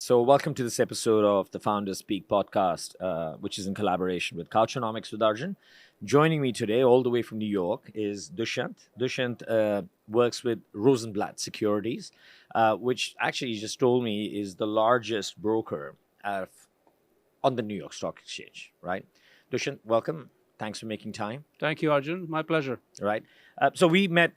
So, welcome to this episode of the Founders Speak podcast, which is in collaboration with Culturenomics with Arjun. Joining me today, all the way from New York, is Dushyant. Dushyant works with Rosenblatt Securities, which actually he just told me is the largest broker on the New York Stock Exchange, right? Dushyant, welcome. Thanks for making time. Thank you, Arjun. My pleasure. Right. So we met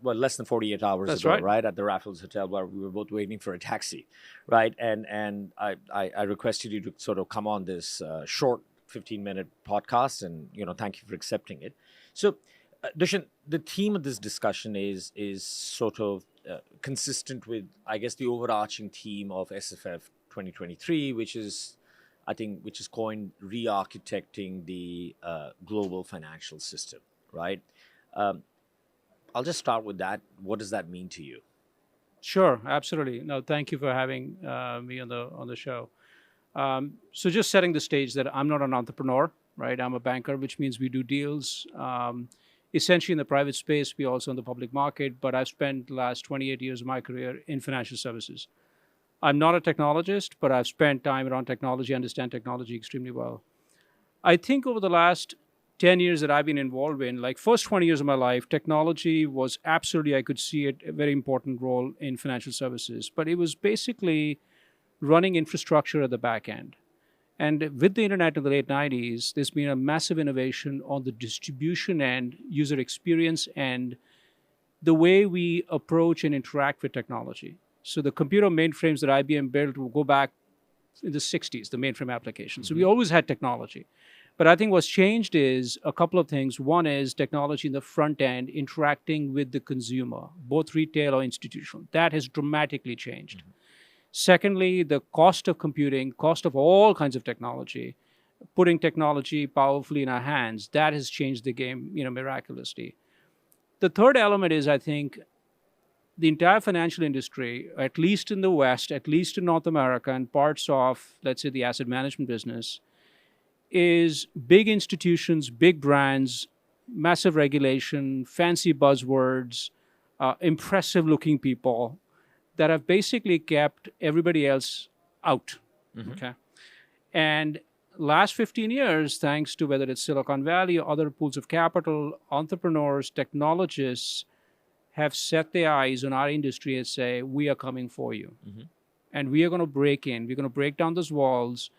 less than 48 hours That's ago, right. right, at the Raffles Hotel where we were both waiting for a taxi, right? And I requested you to sort of come on this short 15-minute podcast, and thank you for accepting it. So, Dushan, the theme of this discussion is sort of consistent with, I guess, the overarching theme of SFF 2023, which is, I think, which is coined re-architecting the global financial system, right? Um, I'll just start with that. What does that mean to you? Sure, absolutely. No, thank you for having me on the show. So just setting the stage that I'm not an entrepreneur, right? I'm a banker, which means we do deals. Essentially in the private space, we also in the public market. But I've spent the last 28 years of my career in financial services. I'm not a technologist, but I've spent time around technology, understand technology extremely well. I think over the last 10 years that I've been involved in, like first 20 years of my life, technology was absolutely, I could see it, a very important role in financial services. But it was basically running infrastructure at the back end. And with the internet in the late 90s, there's been a massive innovation on the distribution end, user experience, and the way we approach and interact with technology. So the computer mainframes that IBM built will go back in the 60s, the mainframe application. So we always had technology. But I think what's changed is a couple of things. One is technology in the front end interacting with the consumer, both retail or institutional. That has dramatically changed. Secondly, the cost of computing, cost of all kinds of technology, putting technology powerfully in our hands, that has changed the game, miraculously. The third element is, I think, the entire financial industry, at least in the West, at least in North America, and parts of, let's say, the asset management business, is big institutions, big brands, massive regulation, fancy buzzwords, impressive looking people that have basically kept everybody else out. Okay. And last 15 years, thanks to whether it's Silicon Valley or other pools of capital, entrepreneurs, technologists have set their eyes on our industry and say, we are coming for you. And we are going to break in. We're going to break down those walls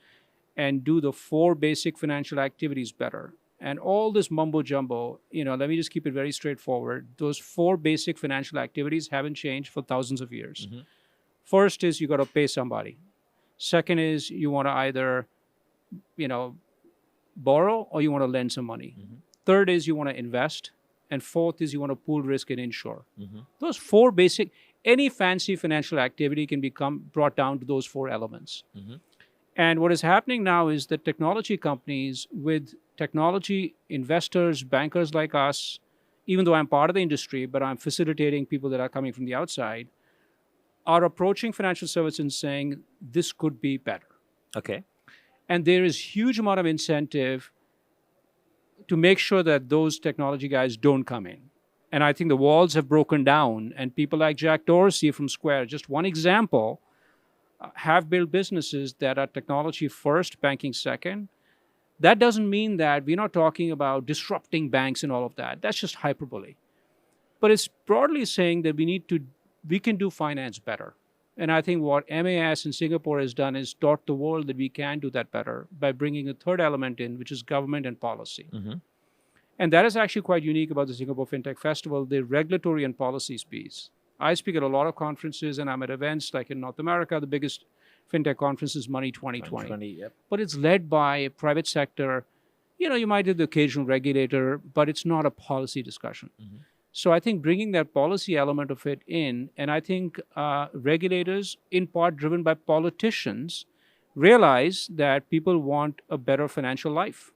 and do the four basic financial activities better. And all this mumbo jumbo, let me just keep it very straightforward. Those four basic financial activities haven't changed for thousands of years. First is you got to pay somebody. Second is you want to either, borrow or you want to lend some money. Third is you want to invest. And fourth is you want to pool risk and insure. Those four basic, any fancy financial activity can become brought down to those four elements. And what is happening now is that technology companies with technology investors, bankers like us, even though I'm part of the industry, but I'm facilitating people that are coming from the outside, are approaching financial services and saying, this could be better. Okay. And there is huge amount of incentive to make sure that those technology guys don't come in. And I think the walls have broken down, and people like Jack Dorsey from Square, just one example, have built businesses that are technology first, banking second. That doesn't mean that we're not talking about disrupting banks and all of that. That's just hyperbole. But it's broadly saying that we can do finance better. And I think what MAS in Singapore has done is taught the world that we can do that better by bringing a third element in, which is government and policy. And that is actually quite unique about the Singapore FinTech Festival, the regulatory and policies piece. I speak at a lot of conferences and I'm at events like in North America. The biggest FinTech conference is Money 2020. Yep. But it's led by a private sector. You might have the occasional regulator, but it's not a policy discussion. So I think bringing that policy element of it in, and I think regulators, in part driven by politicians, realize that people want a better financial life.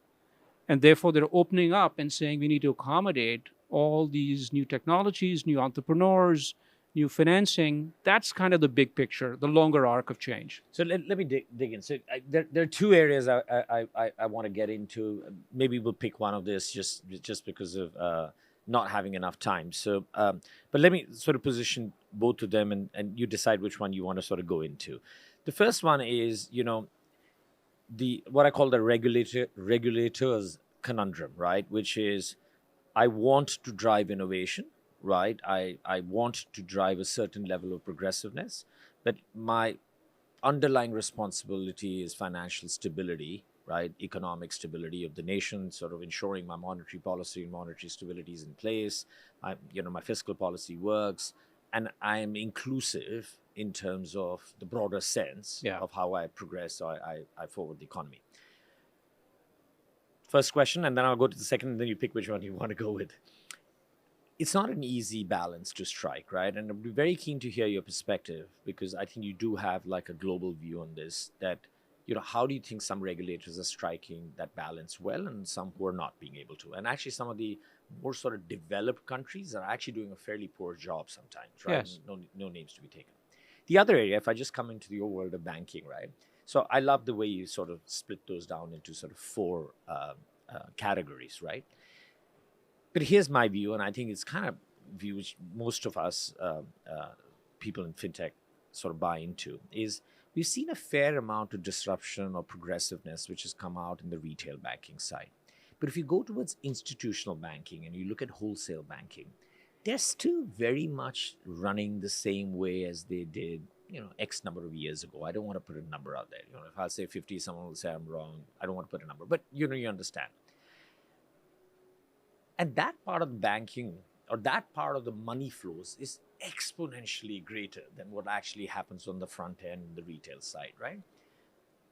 And therefore, they're opening up and saying we need to accommodate all these new technologies, new entrepreneurs, new financing. That's kind of the big picture, the longer arc of change. So let me dig in. So there are two areas I want to get into. Maybe we'll pick one of this just because of not having enough time. So, but let me sort of position both of them, and you decide which one you want to sort of go into. The first one is, the what I call the regulators conundrum, right? Which is, I want to drive innovation, right? I want to drive a certain level of progressiveness, but my underlying responsibility is financial stability, right? Economic stability of the nation, sort of ensuring my monetary policy and monetary stability is in place. My fiscal policy works, and I am inclusive in terms of the broader sense Yeah. of how I progress or I forward the economy. First question, and then I'll go to the second, and then you pick which one you want to go with. It's not an easy balance to strike, right? And I'd be very keen to hear your perspective, because I think you do have like a global view on this. That, how do you think some regulators are striking that balance well, and some who are not being able to? And actually, some of the more sort of developed countries are actually doing a fairly poor job sometimes, right? Yes. No names to be taken. The other area, if I just come into your world of banking, right? So I love the way you sort of split those down into sort of four categories, right? But here's my view, and I think it's kind of view which most of us people in fintech sort of buy into, is we've seen a fair amount of disruption or progressiveness which has come out in the retail banking side. But if you go towards institutional banking and you look at wholesale banking, they're still very much running the same way as they did, X number of years ago. I don't want to put a number out there. If I say 50, someone will say I'm wrong. I don't want to put a number, but you understand. And that part of the banking, or that part of the money flows, is exponentially greater than what actually happens on the front end, the retail side, right?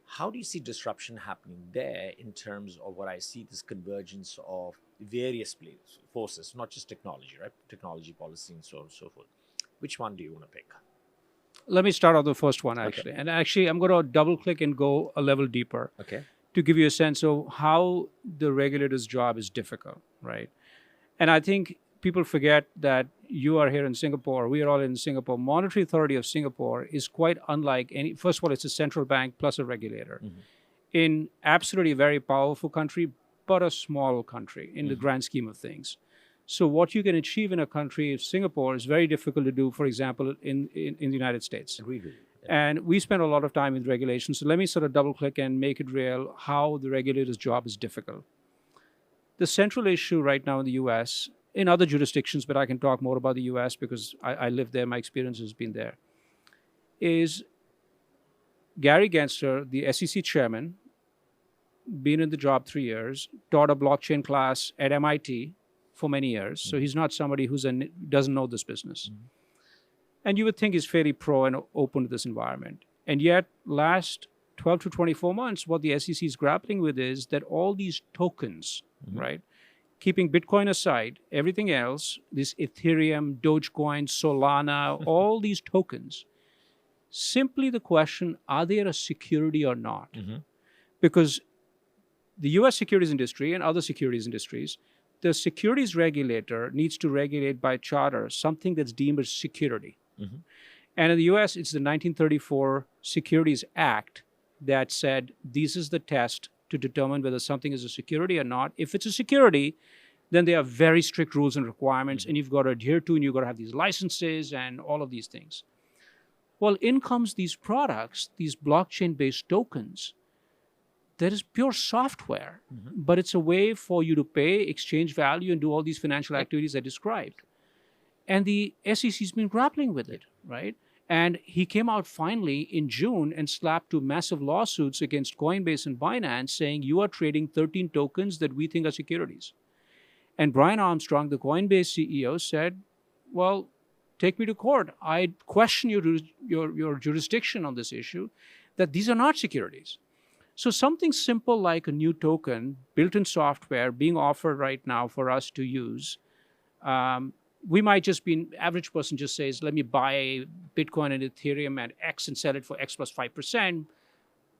How do you see disruption happening there in terms of what I see, this convergence of various forces, not just technology, right? Technology, policy, and so on and so forth. Which one do you want to pick? Let me start on the first one, Okay. actually. And actually, I'm going to double click and go a level deeper Okay. to give you a sense of how the regulator's job is difficult, right? And I think people forget that you are here in Singapore. We are all in Singapore. Monetary Authority of Singapore is quite unlike any. First of all, it's a central bank plus a regulator. Mm-hmm. In absolutely very powerful country, but a small country in the grand scheme of things. So what you can achieve in a country of Singapore is very difficult to do, for example, in the United States. Agreed with you. Yeah. And we spend a lot of time with regulation. So let me sort of double click and make it real how the regulator's job is difficult. The central issue right now in the US, in other jurisdictions, but I can talk more about the US because I live there, my experience has been there, is Gary Gensler, the SEC chairman, been in the job 3 years, taught a blockchain class at MIT for many years. So he's not somebody who doesn't know this business. And you would think he's fairly pro and open to this environment. And yet, last 12 to 24 months, what the SEC is grappling with is that all these tokens, right, keeping Bitcoin aside, everything else, this Ethereum, Dogecoin, Solana, all these tokens, simply the question, are they a security or not? Because the US securities industry and other securities industries, the securities regulator needs to regulate by charter something that's deemed as security. And in the US, it's the 1934 Securities Act that said this is the test to determine whether something is a security or not. If it's a security, then there are very strict rules and requirements, and you've got to adhere to, and you've got to have these licenses and all of these things. Well, in comes these products, these blockchain-based tokens. That is pure software, but it's a way for you to pay, exchange value, and do all these financial activities I described. And the SEC's been grappling with it, right? And he came out finally in June and slapped 2 massive lawsuits against Coinbase and Binance saying, you are trading 13 tokens that we think are securities. And Brian Armstrong, the Coinbase CEO, said, well, take me to court. I question your jurisdiction on this issue, that these are not securities. So something simple like a new token, built-in software being offered right now for us to use, we might just be, average person just says, let me buy Bitcoin and Ethereum at X and sell it for X plus 5%.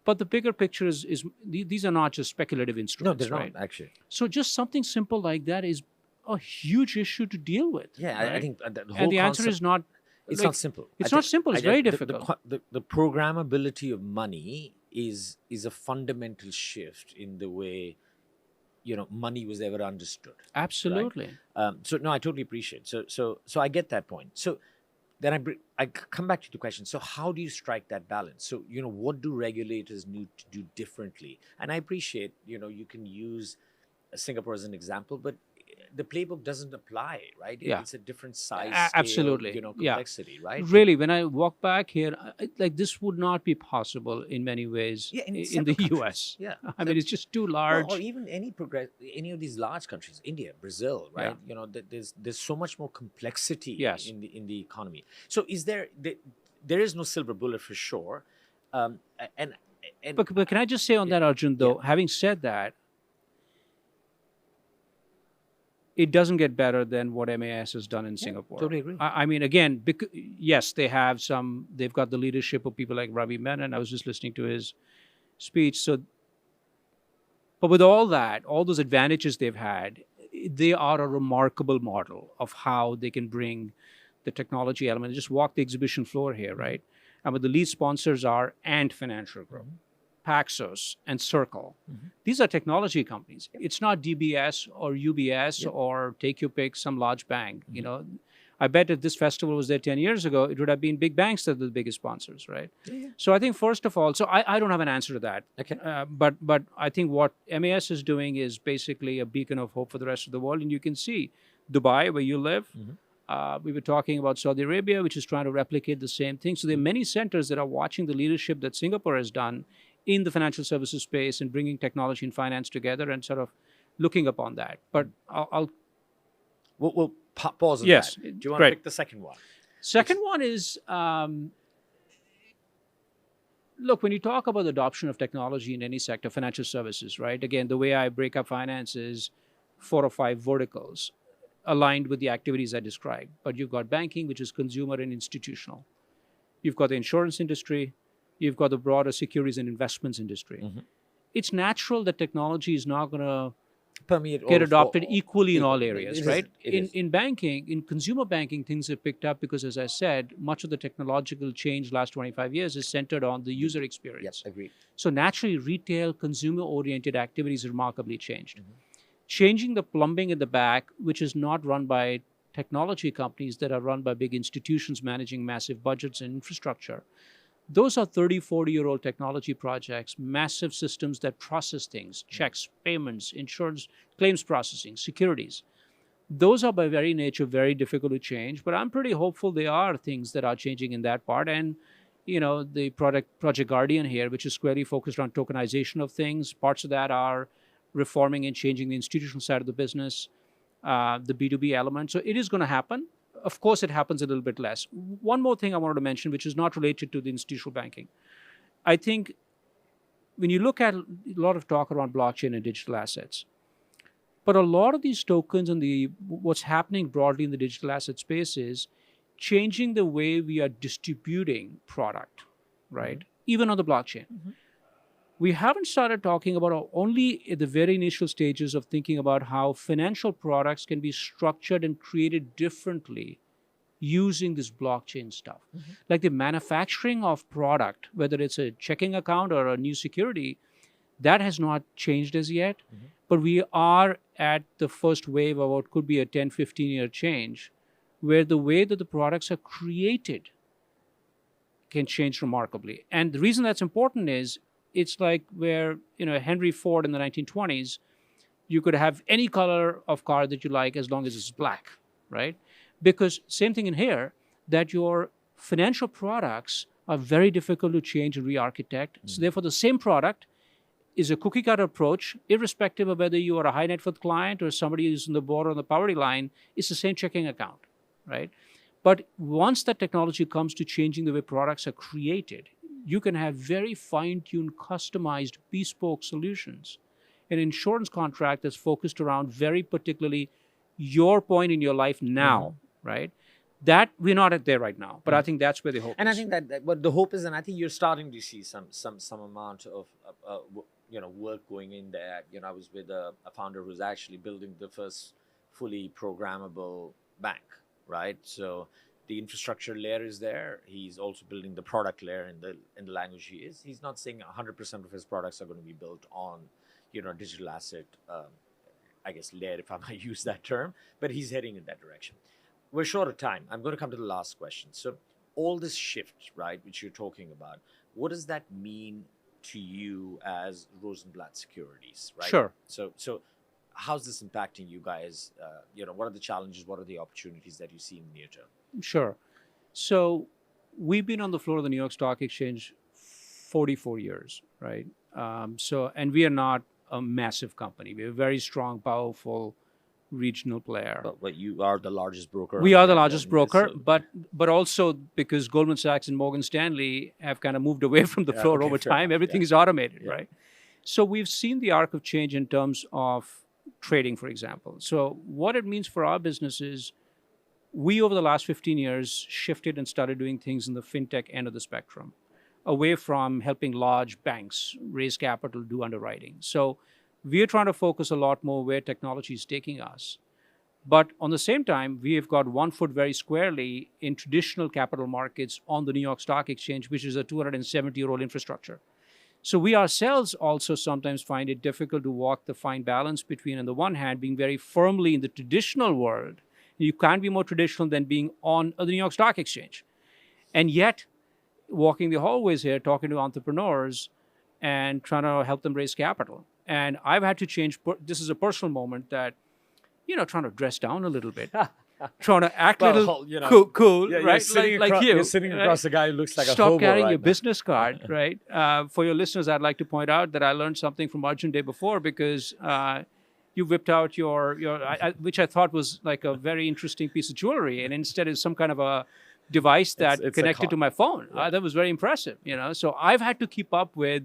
But the bigger picture is these are not just speculative instruments. No, they're right? not, actually. So just something simple like that is a huge issue to deal with. Yeah, right? I think the whole and the concept, answer is not. it's not simple. It's not simple. It's very the, difficult. The programmability of money is a fundamental shift in the way money was ever understood. Absolutely. Right? So no, I totally appreciate. So I get that point. So then I come back to the question. So how do you strike that balance? So, what do regulators need to do differently? And I appreciate, you can use Singapore as an example, but the playbook doesn't apply, right? Yeah. It's a different size, scale, Absolutely. Yeah. complexity, right? Really, when I walk back here, like this would not be possible in many ways Yeah, in in the several countries. US. Yeah. I mean, it's just too large. Or even any of these large countries, India, Brazil, right? There's so much more complexity Yes. in the economy. So there is no silver bullet for sure. And But can I just say on that, Arjun, though, having said that, it doesn't get better than what MAS has done in Singapore. totally agree. I mean, again, yes, they've got the leadership of people like Ravi Menon. I was just listening to his speech. So, but with all that, all those advantages they've had, they are a remarkable model of how they can bring the technology element. Just walk the exhibition floor here, right? And what the lead sponsors are Ant Financial Group, Paxos, and Circle. These are technology companies. It's not DBS or UBS or take your pick, some large bank. I bet if this festival was there 10 years ago, it would have been big banks that are the biggest sponsors, right? So I think first of all, so I don't have an answer to that. Okay. But I think what MAS is doing is basically a beacon of hope for the rest of the world. And you can see Dubai, where you live. We were talking about Saudi Arabia, which is trying to replicate the same thing. So there are many centers that are watching the leadership that Singapore has done in the financial services space and bringing technology and finance together and sort of looking upon that. But We'll pause on yes, that. Do you want great. to pick the second one? Second one is, look, when you talk about the adoption of technology in any sector, financial services, right? Again, the way I break up finance is 4 or 5 verticals aligned with the activities I described. But you've got banking, which is consumer and institutional. You've got the insurance industry. You've got the broader securities and investments industry. It's natural that technology is not going to permeate get adopted equally in all areas, right? It is. In banking, in consumer banking, things have picked up because, as I said, much of the technological change last 25 years is centered on the user experience. Yes, agreed. So naturally, retail, consumer-oriented activities remarkably changed. Changing the plumbing in the back, which is not run by technology companies that are run by big institutions managing massive budgets and infrastructure. Those are 30, 40-year-old technology projects, massive systems that process things, checks, payments, insurance, claims processing, securities. Those are by very nature very difficult to change, but I'm pretty hopeful there are things that are changing in that part. And, the Project Guardian here, which is squarely focused on tokenization of things, parts of that are reforming and changing the institutional side of the business, the B2B element. So it is going to happen. Of course, it happens a little bit less. One more thing I wanted to mention, which is not related to the institutional banking. I think when you look at a lot of talk around blockchain and digital assets, but a lot of these tokens and what's happening broadly in the digital asset space is changing the way we are distributing product, right? Even on the blockchain. We haven't started talking about only at the very initial stages of thinking about how financial products can be structured and created differently using this blockchain stuff. Like the manufacturing of product, whether it's a checking account or a new security, that has not changed as yet. But we are at the first wave of what could be a 10, 15-year change, where the way that the products are created can change remarkably. And the reason that's important is it's like where, Henry Ford in the 1920s, you could have any color of car that you like as long as it's black, right? Because same thing in here, that your financial products are very difficult to change and re-architect. So therefore, the same product is a cookie cutter approach, irrespective of whether you are a high net worth client or somebody who's in the border on the poverty line. It's the same checking account, right? But once that technology comes to changing the way products are created, you can have very fine-tuned, customized, bespoke solutions. An insurance contract that's focused around very particularly your point in your life now, right? That we're not at there right now, but I think that's where the hope is. And I think that what the hope is, and I think you're starting to see some amount of work going in there. I was with a founder who's actually building the first fully programmable bank, right? So the infrastructure layer is there. He's also building the product layer in the language he is. He's not saying 100% of his products are going to be built on, digital asset, I guess layer, if I might use that term, but he's heading in that direction. we're short of time. I'm going to come to the last question. So, all this shift, right, which you're talking about, what does that mean to you as Rosenblatt Securities, right? Sure. So, how's this impacting you guys? What are the challenges? What are the opportunities that you see in the near term? Sure. So we've been on the floor of the New York Stock Exchange 44 years, right? And we are not a massive company. We're a very strong, powerful regional player. But you are the largest broker. We are the and- largest and broker, so- but also because Goldman Sachs and Morgan Stanley have kind of moved away from the Yeah, floor okay, over fair time. enough, Everything yeah. is automated, Yeah. right? So we've seen the arc of change in terms of trading, for example. So what it means for our business is we, over the last 15 years, shifted and started doing things in the FinTech end of the spectrum, away from helping large banks raise capital, do underwriting. So we are trying to focus a lot more where technology is taking us. But on the same time, we have got one foot very squarely in traditional capital markets on the New York Stock Exchange, which is a 270-year-old infrastructure. So we ourselves also sometimes find it difficult to walk the fine balance between, on the one hand, being very firmly in the traditional world. You can't be more traditional than being on the New York Stock Exchange. And yet, walking the hallways here, talking to entrepreneurs and trying to help them raise capital. And I've had to change. This is a personal moment that, trying to dress down a little bit, trying to act a Well, little cool, Yeah, you're right? sitting Like across, you. You're sitting right? across a guy who looks like a Stop hobo carrying right your now. business card, right? For your listeners, I'd like to point out that I learned something from Arjun day before because you whipped out which I thought was like a very interesting piece of jewelry, and instead is some kind of a device that It's a connected to my phone. That was very impressive, So I've had to keep up with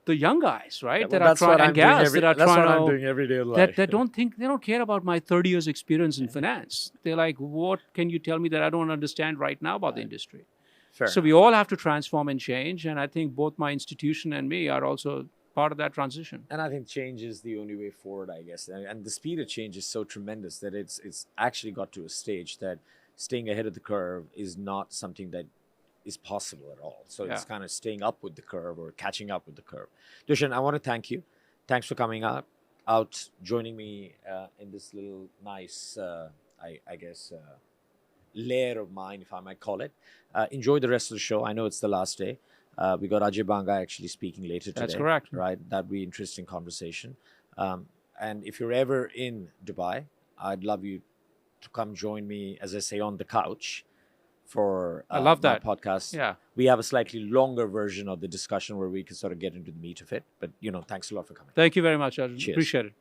the young guys, right? Well, that are trying and gals that are that's what I'm trying doing every day of life. that they don't care about my 30 years experience in finance. They're like, what can you tell me that I don't understand right now about the industry? Fair So enough. we all have to transform and change. And I think both my institution and me are also part of that transition. And I think change is the only way forward, I guess. And the speed of change is so tremendous that it's actually got to a stage that staying ahead of the curve is not something that is possible at all. So it's Yeah. kind of staying up with the curve or catching up with the curve. Dushyant, I want to thank you. Thanks for coming out, joining me in this little nice, I guess, lair of mine, if I might call it. Enjoy the rest of the show. I know it's the last day. We got Ajay Banga actually speaking later today. That's correct. Right? That'd be interesting conversation. And if you're ever in Dubai, I'd love you to come join me, as I say, on the couch for I love my that. podcast. Yeah. We have a slightly longer version of the discussion where we can sort of get into the meat of it. But, thanks a lot for coming. Thank you very much, Arjun. Cheers. Appreciate it.